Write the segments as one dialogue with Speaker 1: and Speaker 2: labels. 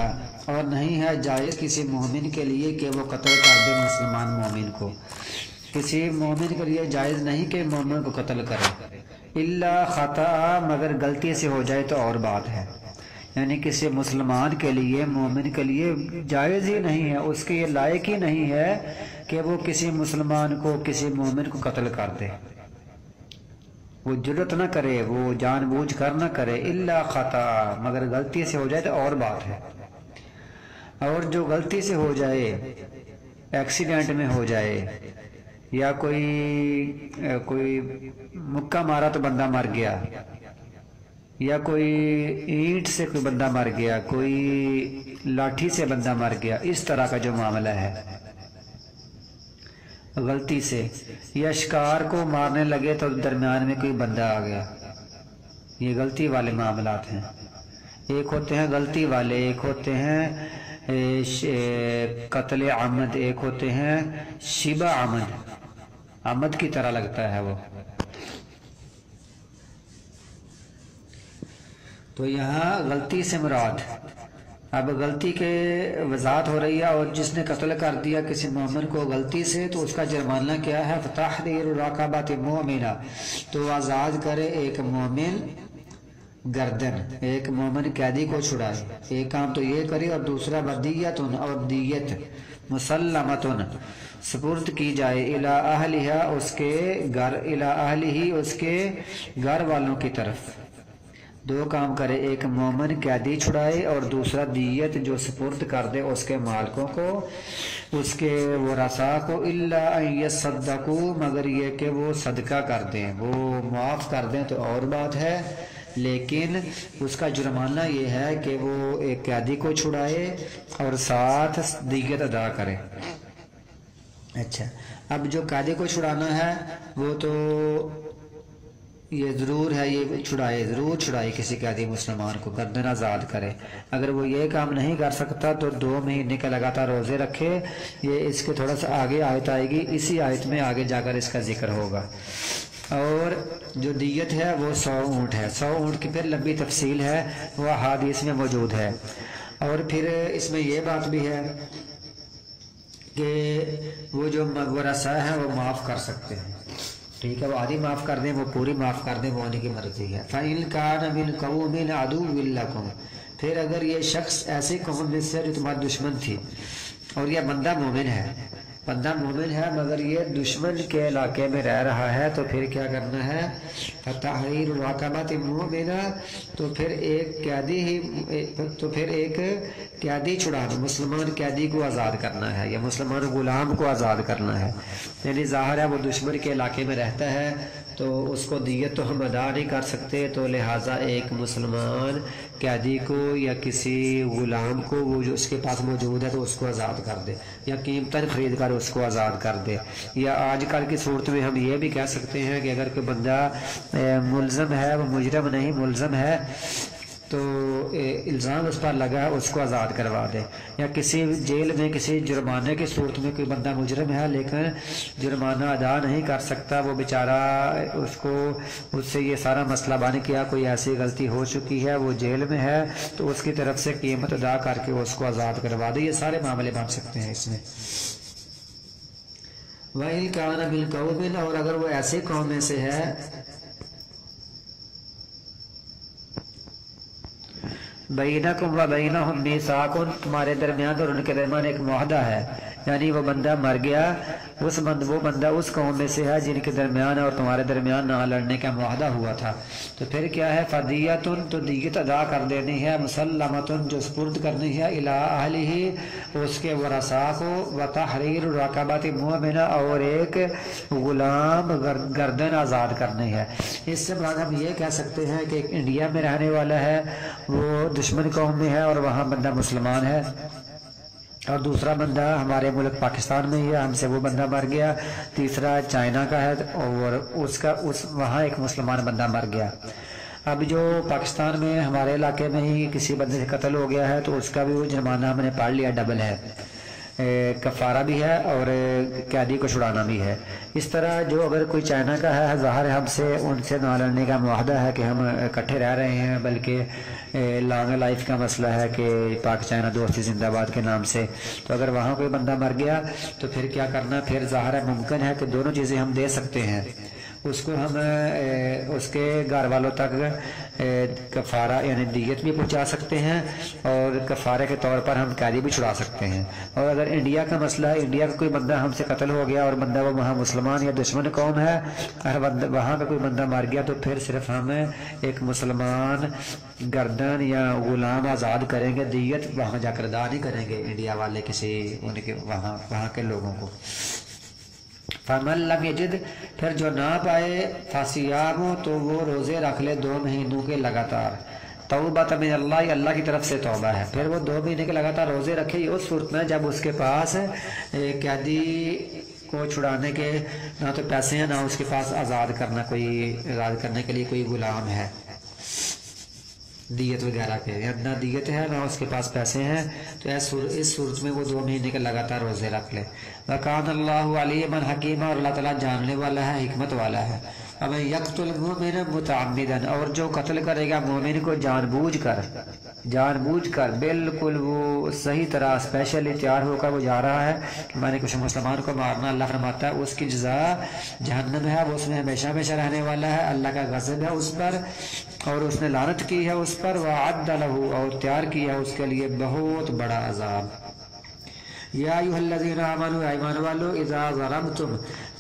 Speaker 1: یقتلنها، اور نہیں ہے جائز کسی مومن کے لیے کہ وہ قتل کر دے مسلمان مومن کو. کسی مومن کے لیے جائز نہیں کہ مومن کو قتل کرے، الا خطا، مگر غلطی سے ہو جائے تو اور بات ہے. یعنی کسی مسلمان کے لیے مومن کے لیے جائز ہی نہیں ہے، اس کے یہ لائق ہی نہیں ہے کہ وہ کسی مسلمان کو کسی مومن کو قتل کر دے. وہ جرت نہ کرے، وہ جان بوجھ کر نہ کرے. الا خطا، مگر غلطی سے ہو جائے تو اور بات ہے. اور جو غلطی سے ہو جائے، ایکسیڈنٹ میں ہو جائے، یا کوئی مکہ مارا تو بندہ مر گیا، یا کوئی اینٹ سے کوئی بندہ مر گیا، کوئی لاٹھی سے بندہ مر گیا، اس طرح کا جو معاملہ ہے غلطی سے، یا شکار کو مارنے لگے تو درمیان میں کوئی بندہ آ گیا، یہ غلطی والے معاملات ہیں. ایک ہوتے ہیں غلطی والے، ایک ہوتے ہیں قتل عمد، ایک ہوتے ہیں شبہ عمد کی طرح لگتا ہے وہ. تو یہاں غلطی سے مراد، اب غلطی کے وضاحت ہو رہی ہے. اور جس نے قتل کر دیا کسی مومن کو غلطی سے تو اس کا جرمانہ کیا ہے؟ فتحریر رقبۃ مؤمنہ، تو آزاد کرے ایک مومن گردن، ایک مومن قیدی کو چھڑائے. ایک کام تو یہ کرے، اور دوسرا بدیت، اور دیت مسلمتن، سپرد کی جائے، الی اہلہا، اس کے گھر، الی اہلہ، اس کے گھر والوں کی طرف. دو کام کرے، ایک مومن قیدی چھڑائے اور دوسرا دیت جو سپرد کر دے اس کے مالکوں کو، اس کے ورثاء کو. الا ان یصدقوا، مگر یہ کہ وہ صدقہ کر دیں، وہ معاف کر دیں تو اور بات ہے، لیکن اس کا جرمانہ یہ ہے کہ وہ ایک قیدی کو چھڑائے اور ساتھ دیت ادا کرے. اچھا، اب جو قیدی کو چھڑانا ہے وہ تو یہ ضرور ہے، یہ ضرور چھڑائے کسی قیدی مسلمان کو، گردن آزاد کرے. اگر وہ یہ کام نہیں کر سکتا تو 2 مہینے کے لگاتار روزے رکھے. یہ اس کے تھوڑا سا آگے آیت آئے گی، اسی آیت میں آگے جا کر اس کا ذکر ہوگا. اور جو دیت ہے وہ 100 اونٹ ہے. 100 اونٹ کی پھر لمبی تفصیل ہے، وہ احادیث میں موجود ہے. اور پھر اس میں یہ بات بھی ہے کہ وہ جو ورثاء ہیں وہ معاف کر سکتے ہیں. ٹھیک ہے، وہ آدھی معاف کر دیں، وہ پوری معاف کر دیں، وہ ہونے کی مرضی ہے. فَإِنْ كَانَ مِنْ قَوْمٍ عَدُوٍّ لَكُمْ، پھر اگر یہ شخص ایسی قوم میں سے جو تمہارا دشمن تھی، اور یہ بندہ مومن ہے مگر یہ دشمن کے علاقے میں رہ رہا ہے، تو پھر کیا کرنا ہے؟ تحریر رقبۃ مؤمنہ، تو پھر ایک قیدی چھڑانا، مسلمان قیدی کو آزاد کرنا ہے، یا مسلمان غلام کو آزاد کرنا ہے. یعنی ظاہر ہے وہ دشمن کے علاقے میں رہتا ہے تو اس کو دیت تو ہم ادا نہیں کر سکتے، تو لہٰذا ایک مسلمان قیدی کو یا کسی غلام کو وہ جو اس کے پاس موجود ہے تو اس کو آزاد کر دے، یا قیمتاً خرید کر اس کو آزاد کر دے. یا آج کل کی صورت میں ہم یہ بھی کہہ سکتے ہیں کہ اگر کوئی بندہ ملزم ہے، وہ مجرم نہیں ملزم ہے، تو الزام اس پر لگا ہے، اس کو آزاد کروا دے. یا کسی جیل میں کسی جرمانے کی صورت میں کوئی بندہ مجرم ہے لیکن جرمانہ ادا نہیں کر سکتا، وہ بیچارہ اس سے یہ سارا مسئلہ بن کیا، کوئی ایسی غلطی ہو چکی ہے، وہ جیل میں ہے، تو اس کی طرف سے قیمت ادا کر کے اس کو آزاد کروا دے. یہ سارے معاملے بن سکتے ہیں اس میں. وَإِنْ كَانَ مِنْ قَوْمٍ، اور اگر وہ ایسے قوم میں سے ہے بینکم و بینہم میثاق، تمہارے درمیان اور ان کے درمیان ایک معاہدہ ہے، یعنی وہ بندہ مر گیا، وہ بندہ اس قوم میں سے ہے جن کے درمیان اور تمہارے درمیان نہ لڑنے کا معاہدہ ہوا تھا، تو پھر کیا ہے؟ فدیتن، تو دیت ادا کر دینی ہے، مسلمتن، جو سپرد کرنی ہے، الی اہلہ، اس کے ورثاء کو، و تحریر رقبۃ مؤمنہ، اور ایک غلام گردن آزاد کرنی ہے. اس سے بعد ہم یہ کہہ سکتے ہیں کہ ایک انڈیا میں رہنے والا ہے، وہ دشمن قوم میں ہے اور وہاں بندہ مسلمان ہے، اور دوسرا بندہ ہمارے ملک پاکستان میں ہی ہے، ہم سے وہ بندہ مر گیا، تیسرا چائنا کا ہے اور وہاں ایک مسلمان بندہ مر گیا. اب جو پاکستان میں ہمارے علاقے میں ہی کسی بندے سے قتل ہو گیا ہے تو اس کا بھی وہ جرمانہ ہم نے پڑھ لیا ڈبل ہے. کفارہ بھی ہے اور قیدی کو چھڑانا بھی ہے۔ اس طرح جو اگر کوئی چائنا کا ہے، ظاہر ہم سے ان سے نہ لڑنے کا معاہدہ ہے کہ ہم اکٹھے رہ رہے ہیں، بلکہ لانگ لائف کا مسئلہ ہے کہ پاک چائنا دوستی زندہ باد کے نام سے، تو اگر وہاں کوئی بندہ مر گیا تو پھر کیا کرنا؟ پھر ظاہر ہے ممکن ہے کہ دونوں چیزیں ہم دے سکتے ہیں، اس کو ہم اس کے گھر والوں تک کفارہ یعنی دیت بھی پہنچا سکتے ہیں، اور کفارے کے طور پر ہم قیدی بھی چھڑا سکتے ہیں۔ اور اگر انڈیا کا مسئلہ ہے، انڈیا کا کوئی بندہ ہم سے قتل ہو گیا اور بندہ وہ وہاں مسلمان یا دشمن قوم ہے، اگر وہاں کا کوئی بندہ مر گیا تو پھر صرف ہم ایک مسلمان گردن یا غلام آزاد کریں گے، دیت وہاں جا کر ادا نہیں کریں گے انڈیا والے کسی ان کے وہاں کے لوگوں کو۔ فمن لم یجد، پھر جو نہ پائے، فصیام، تو وہ روزے رکھ لے 2 مہینوں کے لگاتار، توبۃ من اللہ، اللہ کی طرف سے توبہ ہے۔ پھر وہ 2 مہینے کے لگاتار روزے رکھے اس صورت میں جب اس کے پاس قیدی کو چھڑانے کے نہ تو پیسے ہیں، نہ اس کے پاس آزاد کرنے کے لیے کوئی غلام ہے دیت وغیرہ کے، نہ دیت ہے نہ اس کے پاس پیسے ہیں، تو اس صورت میں وہ 2 مہینے کے لگاتار روزے رکھ لے۔ وَكَانَ اللَّهُ عَلِيمًا حَكِيمًا، اور اللہ تعالیٰ جاننے والا ہے، حکمت والا ہے۔ وَمَن يَقْتُلْ مُؤْمِنًا مُتَعَمِّدًا، اور جو قتل کرے گا مومن کو جان بوجھ کر بالکل وہ صحیح طرح اسپیشلی تیار ہو کر وہ جا رہا ہے کہ میں نے کچھ مسلمان کو مارنا، اللہ فرماتا ہے اس کی جزا جہنم ہے، وہ اس میں ہمیشہ ہمیشہ رہنے والا ہے، اللہ کا غضب ہے اس پر اور اس نے لعنت کی ہے اس پر، وَأَعَدَّ لَهُ، اور تیار کیا اس کے لیے بہت بڑا عذاب۔ یا ایھا الذین آمنوا، ایمان والو، اذا ضربتم،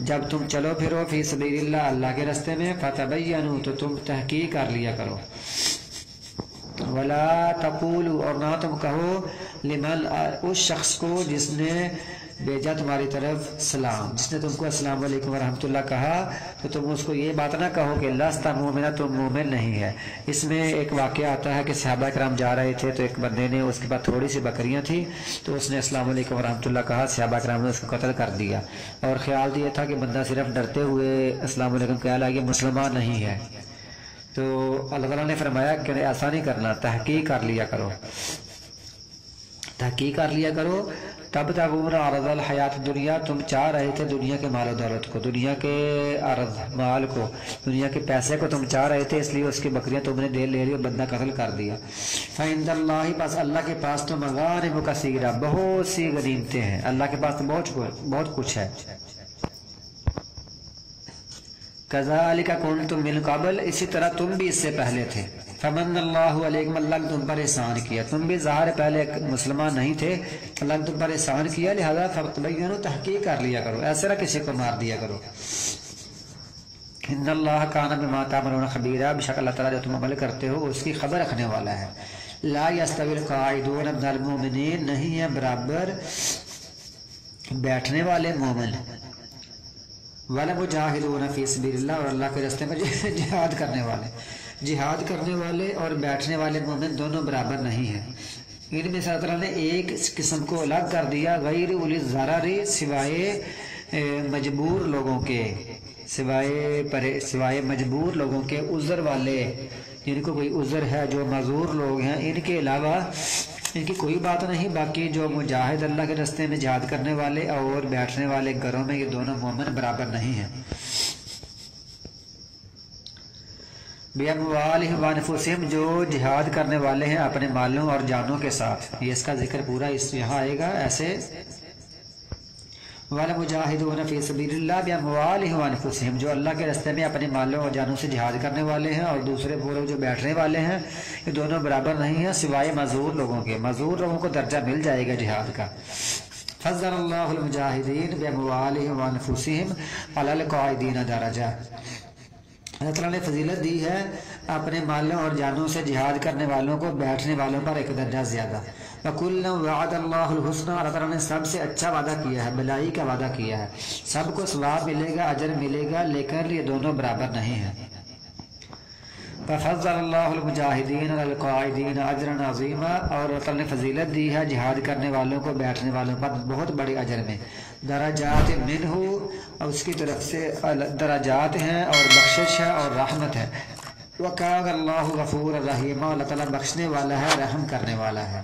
Speaker 1: جب تم چلو پھرو، فی سبیل اللہ، اللہ کے راستے میں، فتبینوا، تو تم تحقیق کر لیا کرو، ولا تقولوا، اور نہ تم کہو، لمن، اس شخص کو جس نے بھیجا تمہاری طرف سلام، جس نے تم کو السلام علیکم ورحمۃ اللہ کہا، تو تم اس کو یہ بات نہ کہو کہ لست مومنا، تم مومن نہیں ہے۔ اس میں ایک واقعہ آتا ہے کہ صحابہ کرام جا رہے تھے تو ایک بندے نے، اس کے پاس تھوڑی سی بکریاں تھیں، تو اس نے السلام علیکم ورحمۃ اللہ کہا، صحابہ کرام نے اس کو قتل کر دیا، اور خیال یہ تھا کہ بندہ صرف ڈرتے ہوئے السلام علیکم کہہ رہا ہے، یہ مسلمان نہیں ہے۔ تو اللہ تعالیٰ نے فرمایا کہ ایسا نہیں کرنا، تحقیق کر لیا کرو، تب تغون عرض الحیات دنیا، تم چاہ رہے تھے دنیا کے مال و دولت کو، دنیا کے عرض مال کو، دنیا کے پیسے کو تم چاہ رہے تھے، اس لیے اس کی بکریاں تم نے لے لی اور بندہ قتل کر دیا۔ فعند اللہ، پاس اللہ کے پاس تو مغانم کثیرہ، بہت سی غنیمتیں ہیں، اللہ کے پاس تو بہت کچھ ہے۔ کذالک کنتم من قبل، اسی طرح تم بھی اس سے پہلے تھے۔ فمن اللہ علیکم، اللہ نے تم پر احسان کیا، تم بھی ظاہر پہلے مسلمان نہیں تھے، اللہ نے تم پر احسان کیا، لہذا فتبینوا، تحقیق کر لیا کرو، ایسے نہ کسی کو مار دیا کرو۔ ان اللہ کان بما تعملون خبیرا، بے شک اللہ تعالیٰ جو تم عمل کرتے ہو اس کی خبر رکھنے والا ہے۔ لا یستوی القاعدون من المؤمنین، نہیں ہے برابر بیٹھنے والے مومن، وَلَمُجَاهِدُونَ فِي سَبِيلِ اللَّهِ، اور اللہ کے راستے میں جہاد کرنے والے اور بیٹھنے والے مومن دونوں برابر نہیں ہیں۔ ان میں اللہ تعالیٰ نے ایک قسم کو الگ کر دیا، غیر اولی الضرر، سوائے مجبور لوگوں کے، عذر والے، جن کو کوئی عذر ہے، جو معذور لوگ ہیں، ان کے علاوہ ان کی کوئی بات نہیں۔ باقی جو مجاہد اللہ کے راستے میں جہاد کرنے والے اور بیٹھنے والے گھروں میں، یہ دونوں مومن برابر نہیں ہیں۔ بِأَمْوَالِهِمْ وَأَنفُسِهِمْ، جو جہاد کرنے والے ہیں اپنے مالوں اور جانوں کے ساتھ، یہ اس کا ذکر پورا یہاں آئے گا ایسے۔ وَالْمُجَاهِدُونَ فِي سَبِيلِ اللَّهِ بِأَمْوَالِهِمْ وَأَنفُسِهِمْ، جو اللہ کے راستے میں اپنے مالوں اور جانوں سے جہاد کرنے والے ہیں، اور دوسرے پورے جو بیٹھنے والے ہیں، یہ دونوں برابر نہیں ہیں سوائے معذور لوگوں کے۔ معذور لوگوں کو درجہ مل جائے گا جہاد کا۔ فضل اللہ المجاہدین بِأَمْوَالِهِمْ وَأَنفُسِهِمْ عَلَى الْقَاعِدِينَ دَرَجَةً، اللہ تعالیٰ نے فضیلت دی ہے اپنے مالوں اور جانوں سے جہاد کرنے والوں کو بیٹھنے والوں پر ایک درجہ زیادہ۔ وَكُلًّا وَعَدَ اللَّهُ الْحُسْنَى، اللہ تعالیٰ نے سب سے اچھا وعدہ کیا ہے، بھلائی کا وعدہ کیا ہے، سب کو ثواب ملے گا، اجر ملے گا، لیکن یہ دونوں برابر نہیں ہیں۔ فَفَضَّلَ اللَّهُ الْمُجَاهِدِينَ عَلَى الْقَاعِدِينَ أَجْرًا عَظِيمًا، اور اللہ تعالیٰ نے فضیلت دی ہے جہاد کرنے والوں کو بیٹھنے والوں پر بہت بڑے اجر میں۔ درجات منہ، اور اس کی طرف سے درجات ہیں اور بخشش ہے اور رحمت ہے۔ وَكَانَ اللَّهُ غَفُورًا رَحِيمًا، اللہ تعالیٰ بخشنے والا ہے، رحم کرنے والا ہے۔